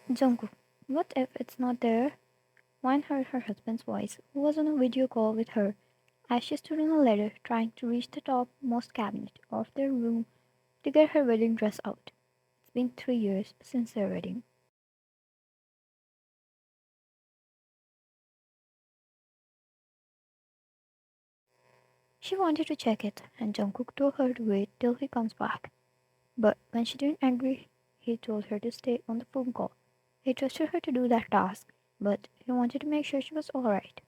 Jungkook, what if it's not there? Wan heard her husband's voice, who was on a video call with her, as she stood on a ladder trying to reach the topmost cabinet of their room to get her wedding dress out. It's been 3 years since their wedding. She wanted to check it, and Jungkook told her to wait till he comes back. But when she didn't agree, he told her to stay on the phone call. He trusted her to do that task, but he wanted to make sure she was alright.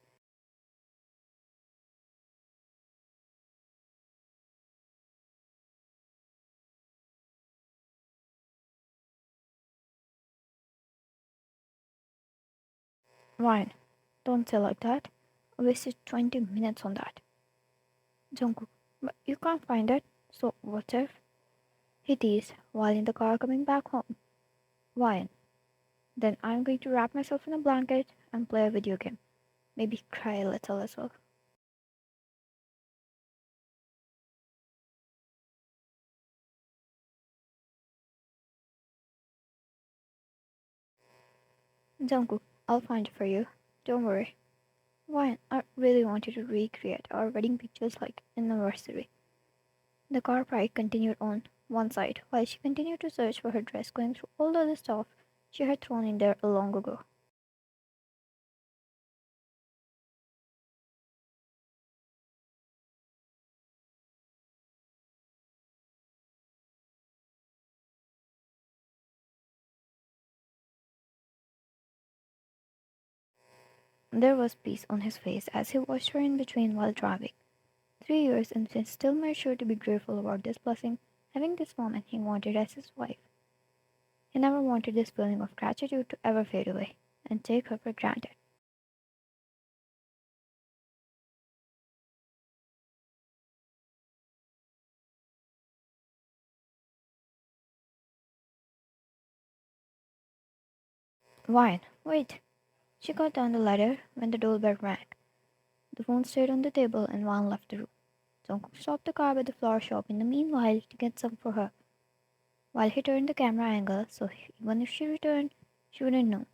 Ryan, don't say like that. I wasted 20 minutes on that. Jungkook, but you can't find it, so what if? He teased while in the car coming back home. Ryan, then I'm going to wrap myself in a blanket and play a video game. Maybe cry a little as well. Jungkook, I'll find it for you. Don't worry. Ryan, I really wanted to recreate our wedding pictures like in the nursery. The car ride continued on one side while she continued to search for her dress, going through all the other stuff she had thrown in there long ago. There was peace on his face as he watched her in between while driving. 3 years and he still made sure to be grateful about this blessing, having this woman he wanted as his wife. He never wanted this feeling of gratitude to ever fade away and take her for granted. Wine, wait! She got down the ladder when the doorbell rang. The phone stayed on the table and Wan left the room. Jungkook stopped the car by the flower shop in the meanwhile to get some for her, while he turned the camera angle so even if she returned, she wouldn't know.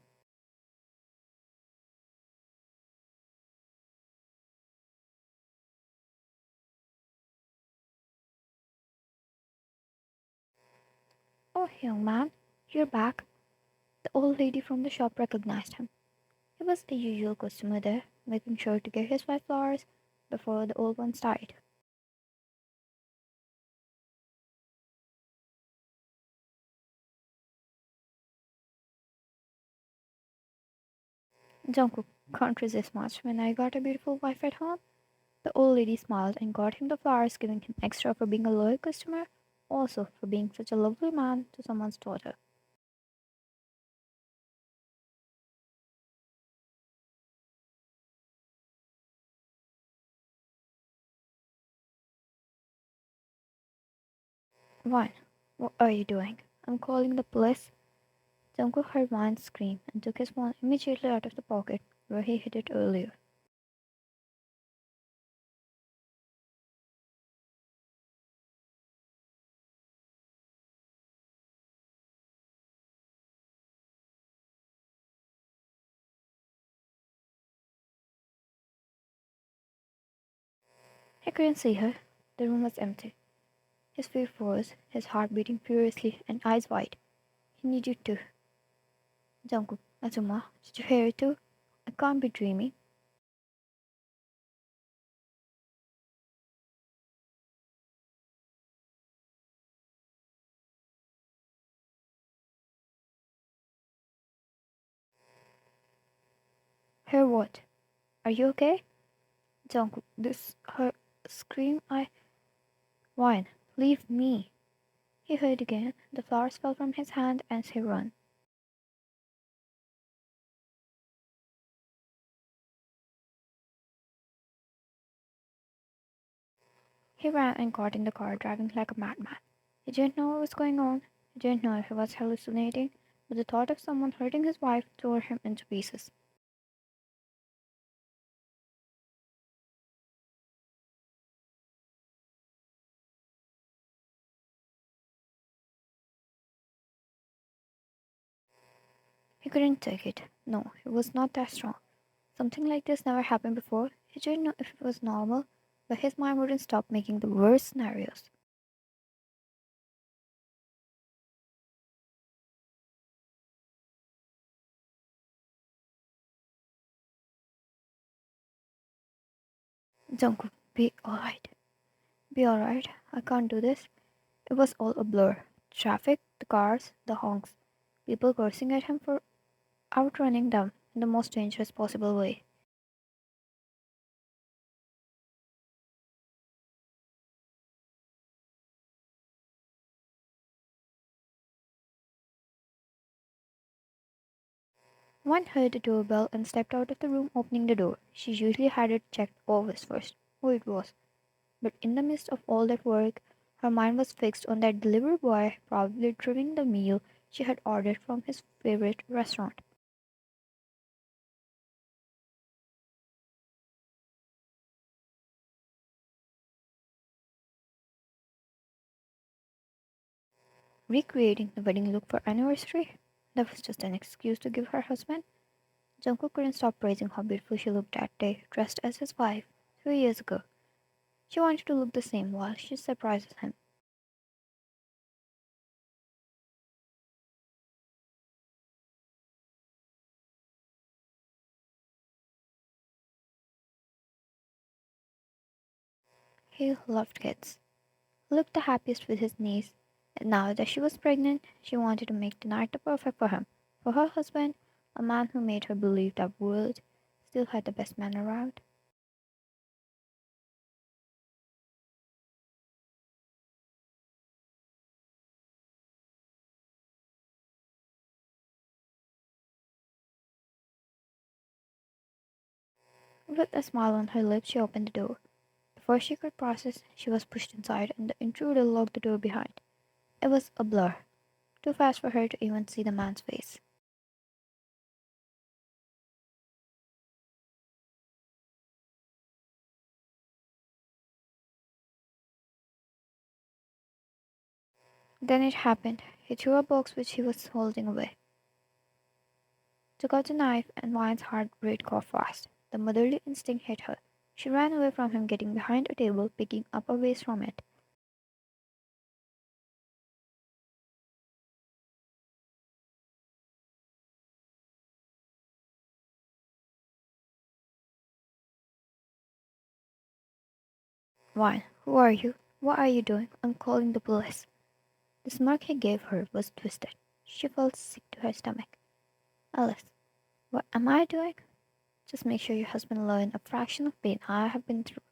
Oh, young man, you're back. The old lady from the shop recognized him. He was a usual customer there, making sure to get his wife flowers before the old ones died. Jungkook can't resist much when I got a beautiful wife at home. The old lady smiled and got him the flowers, giving him extra for being a loyal customer, also for being such a lovely man to someone's daughter. Wine, what are you doing? I'm calling the police. Jungkook heard Wine scream and took his phone immediately out of the pocket where he hid it earlier. He couldn't see her. The room was empty. His feet froze, his heart beating furiously and eyes wide. He needed to. Jungkook, Azuma, did you hear it too? I can't be dreaming. Hear what? Are you okay? Jungkook, this her scream I Wine, leave me. He heard again. The flowers fell from his hand as he ran. He ran and got in the car, driving like a madman. He didn't know what was going on. He didn't know if he was hallucinating, but the thought of someone hurting his wife tore him into pieces. He couldn't take it. No, he was not that strong. Something like this never happened before. He didn't know if it was normal, but his mind wouldn't stop making the worst scenarios. Jungkook, be alright. Be alright. I can't do this. It was all a blur. Traffic, the cars, the honks. People cursing at him for outrunning them in the most dangerous possible way. One heard the doorbell and stepped out of the room, opening the door. She usually had it checked always first, who it was. But in the midst of all that work, her mind was fixed on that delivery boy probably delivering the meal she had ordered from his favorite restaurant. Recreating the wedding look for anniversary? That was just an excuse to give her husband. Jungkook couldn't stop praising how beautiful she looked that day, dressed as his wife 3 years ago. She wanted to look the same while she surprises him. He loved kids. He looked the happiest with his niece, and now that she was pregnant, she wanted to make the night the perfect for him. For her husband, a man who made her believe that world still had the best man around. With a smile on her lips, she opened the door. Before she could process, she was pushed inside, and the intruder locked the door behind. It was a blur, too fast for her to even see the man's face. Then it happened. He threw a box which he was holding away, took out the knife, and Vine's heart rate caught fast. The motherly instinct hit her. She ran away from him, getting behind a table, picking up a vase from it. Vine, who are you? What are you doing? I'm calling the police. The smirk he gave her was twisted. She felt sick to her stomach. Alice, what am I doing? Just make sure your husband learned a fraction of pain I have been through.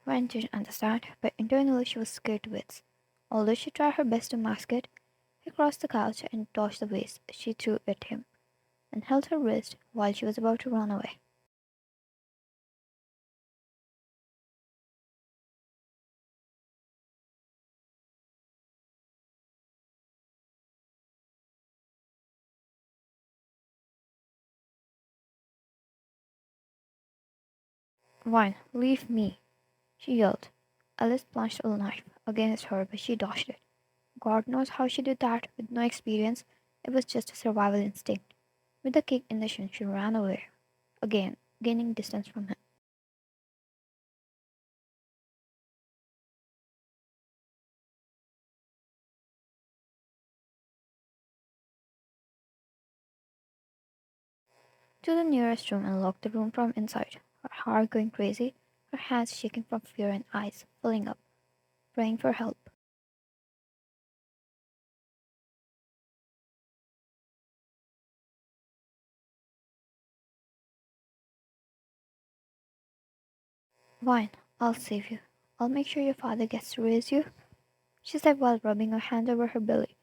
Vine didn't understand, but internally she was scared to bits. Although she tried her best to mask it, he crossed the couch and dodged the vase she threw at him, and held her wrist while she was about to run away. Vine, leave me, she yelled. Alice plunged a knife against her, but she dodged it. God knows how she did that with no experience. It was just a survival instinct. With a kick in the shin, she ran away, again, gaining distance from him. To the nearest room and locked the room from inside, her heart going crazy, her hands shaking from fear and eyes filling up, praying for help. Fine, I'll save you. I'll make sure your father gets to raise you, she said while rubbing her hand over her belly,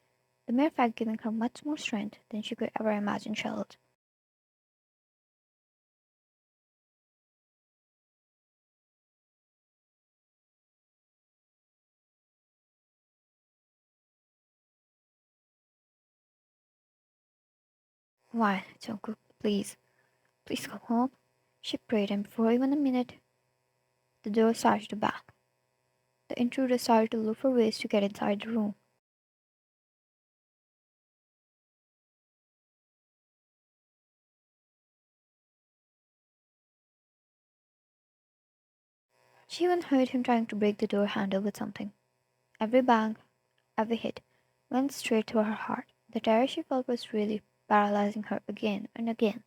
the mere fact giving her much more strength than she could ever imagine she held. Why, Jungkook, please, please come home. She prayed, and before even a minute, the door started to bang. The intruder started to look for ways to get inside the room. She even heard him trying to break the door handle with something. Every bang, every hit, went straight to her heart. The terror she felt was really paralyzing her again and again.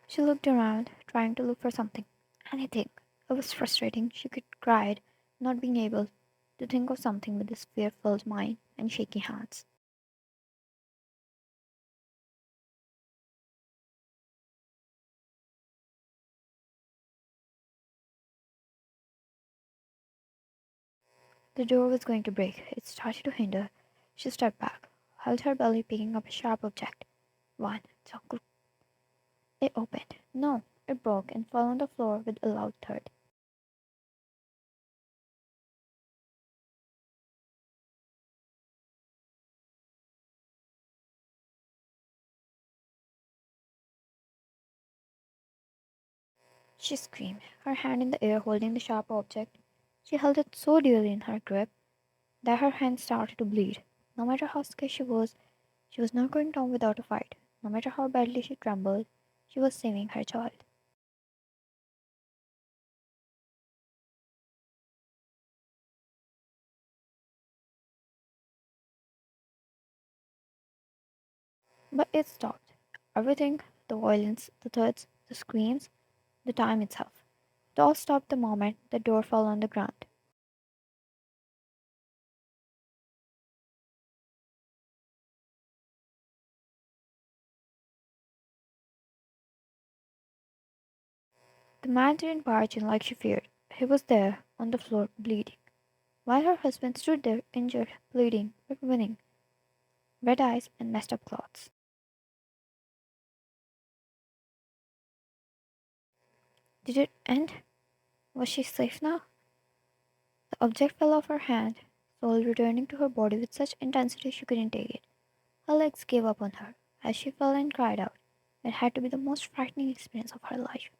She looked around, trying to look for something. Anything. It was frustrating. She could cried, not being able to think of something with this fear-filled mind and shaky hands. The door was going to break. It started to hinder. She stepped back, held her belly, picking up a sharp object. One, Jungkook. It opened. No, it broke and fell on the floor with a loud thud. She screamed, her hand in the air holding the sharp object. She held it so dearly in her grip that her hand started to bleed. No matter how scared she was not going down without a fight. No matter how badly she trembled, she was saving her child. But it stopped. Everything, the violence, the thuds, the screams, the time itself. It all stopped the moment the door fell on the ground. The man didn't barge in like she feared. He was there, on the floor, bleeding, while her husband stood there, injured, bleeding, but winning, red eyes and messed up clothes. Did it end? Was she safe now? The object fell off her hand, soul returning to her body with such intensity she couldn't take it. Her legs gave up on her as she fell and cried out. It had to be the most frightening experience of her life.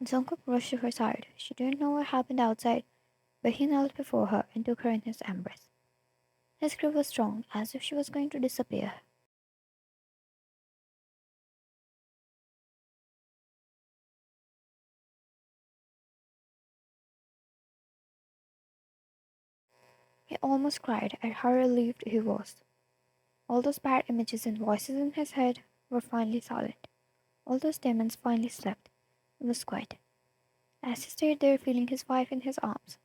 Jungkook rushed to her side. She didn't know what happened outside, but he knelt before her and took her in his embrace. His grip was strong, as if she was going to disappear. He almost cried at how relieved he was. All those bad images and voices in his head were finally silent. All those demons finally slept. It was quiet. As he stayed there feeling his wife in his arms,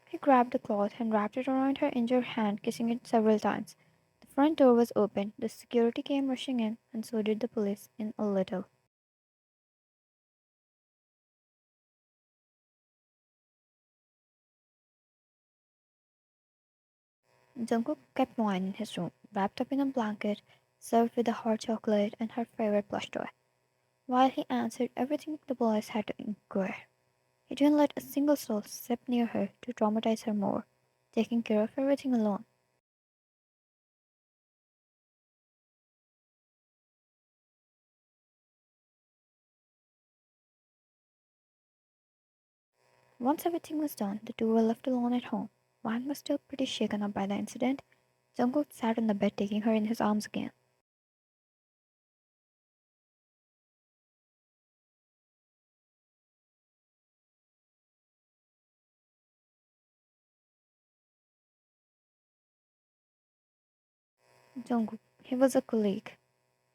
he grabbed the cloth and wrapped it around her injured hand, kissing it several times. The front door was open, the security came rushing in, and so did the police in a little. Jungkook kept Wine in his room, wrapped up in a blanket, served with a hot chocolate and her favorite plush toy, while he answered everything the boys had to inquire. He didn't let a single soul step near her to traumatize her more, taking care of everything alone. Once everything was done, the two were left alone at home. Wang was still pretty shaken up by the incident. Jungkook sat on the bed, taking her in his arms again. Jungkook, he was a colleague.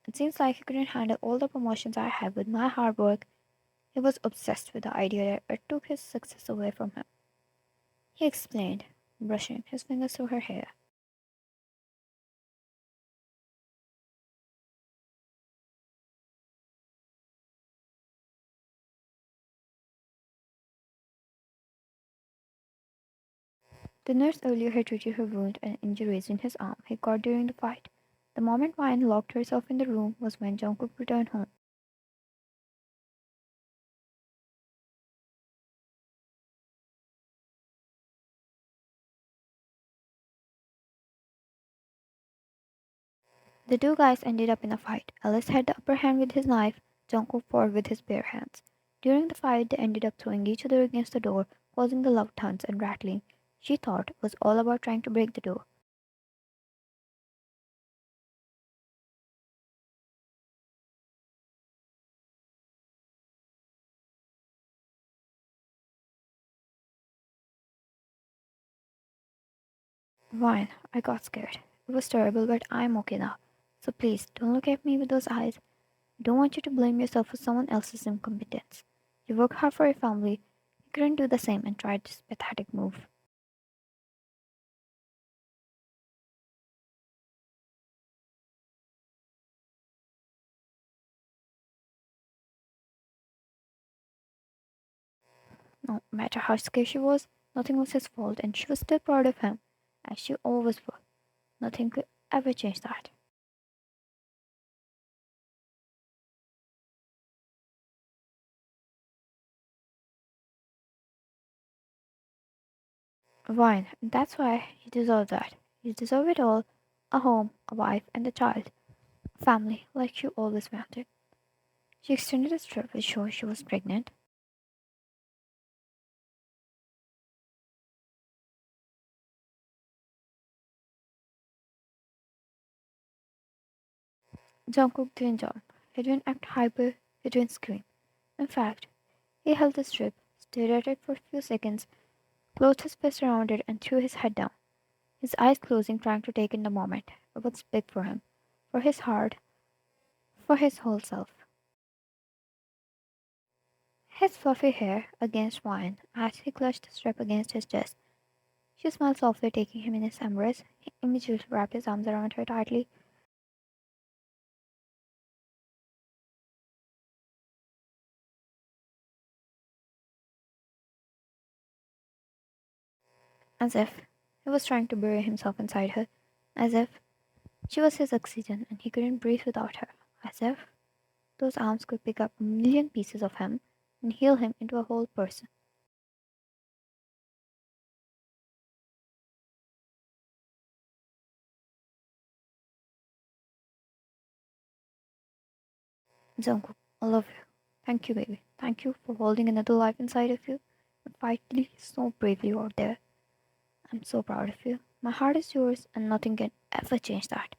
It seems like he couldn't handle all the promotions I had with my hard work. He was obsessed with the idea that it took his success away from him. He explained, brushing his fingers through her hair. The nurse earlier had treated her wound and injuries in his arm he got during the fight. The moment Vine locked herself in the room was when Jungkook returned home. The two guys ended up in a fight. Alice had the upper hand with his knife, Jungkook fought with his bare hands. During the fight, they ended up throwing each other against the door, causing the loud thuds and rattling she thought was all about trying to break the door. Fine, I got scared. It was terrible, but I'm okay now. So please, don't look at me with those eyes. I don't want you to blame yourself for someone else's incompetence. You work hard for your family. You couldn't do the same and tried this pathetic move. No matter how scared she was, nothing was his fault, and she was still proud of him, as she always was. Nothing could ever change that. Fine, that's why you deserve that. You deserve it all: a home, a wife, and a child. A family, like you always wanted. She extended a strip which showed she was pregnant. Jungkook didn't jump. He didn't act hyper. He didn't scream. In fact, he held the strip, stared at it for a few seconds, closed his fist around it, and threw his head down, his eyes closing, trying to take in the moment. It was big for him, for his heart, for his whole self. His fluffy hair against mine as he clutched the strap against his chest. She smiled softly, taking him in his embrace. He immediately wrapped his arms around her tightly, as if he was trying to bury himself inside her, as if she was his oxygen and he couldn't breathe without her, as if those arms could pick up a million pieces of him and heal him into a whole person. Jungkook, I love you. Thank you, baby. Thank you for holding another life inside of you and fighting so bravely out there. I'm so proud of you. My heart is yours, and nothing can ever change that.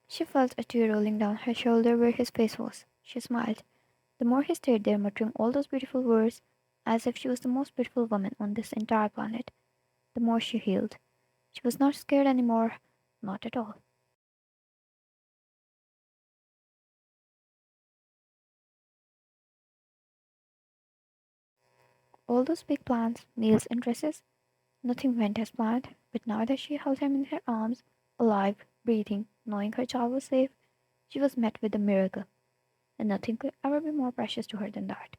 She felt a tear rolling down her shoulder where his face was. She smiled. The more he stayed there, muttering all those beautiful words, as if she was the most beautiful woman on this entire planet, the more she healed. She was not scared anymore. Not at all. All those big plans, meals, and dresses, nothing went as planned, but now that she held him in her arms, alive, breathing, knowing her child was safe, she was met with a miracle, and nothing could ever be more precious to her than that.